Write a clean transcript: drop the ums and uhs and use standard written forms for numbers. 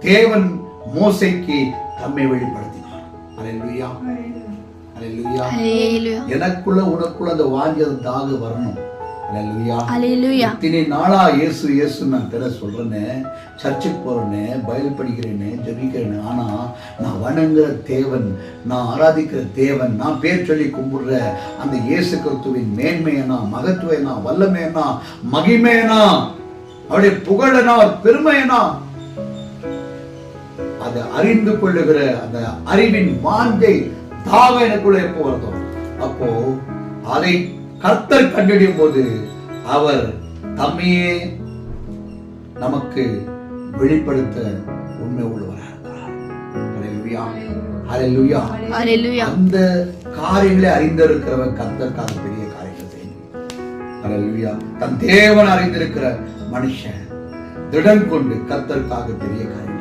தேவன் மோசேக்கு தம்மை வெளிப்படுத்தினார். அல்லேலூயா, அல்லேலூயா. எனக்குள்ள உனக்குள்ள அந்த வாஞ்சது தாக வரணும். அல்லேலூயா, அல்லேலூயா. இத்தனை நாளா இயேசு இயேசு நான் பேர சொல்றேனே, சர்ச்சுக்கு போறேனே, பைபிள் படிக்கிறேனே, ஜெபிக்கிறேனே, ஆனா நான் வணங்குற தேவன், நான் ஆராதிக்கிற தேவன், நான் பேர் சொல்லி கும்பிடுற அந்த இயேசு கிறிஸ்துவின் மேன்மையனா, மகத்துவனா, வல்லமையனா, மகிமையனா, அவருடைய புகழனா, பெருமையனா, அதை அறிந்து கொள்ளுகிற அந்த அறிவின் வாஞ்சை தாக எனக்குள்ள எப்போ வருதோ அப்போ அதை கர்த்தர் கண்டறியும் போது அவர் தம்மையே நமக்கு வெளிப்படுத்த உண்மை உள்ளவராக இருக்கிறார். அல்லேலூயா, அல்லேலூயா. அந்த காரியங்களை அறிந்திருக்கிறவன் கர்த்தருக்காக பெரிய காரியங்கள் செய்யணும். அல்லேலூயா. தன் தேவன் அறிந்திருக்கிற மனுஷன் திடன் கொண்டு கர்த்தருக்காக பெரிய காரியம்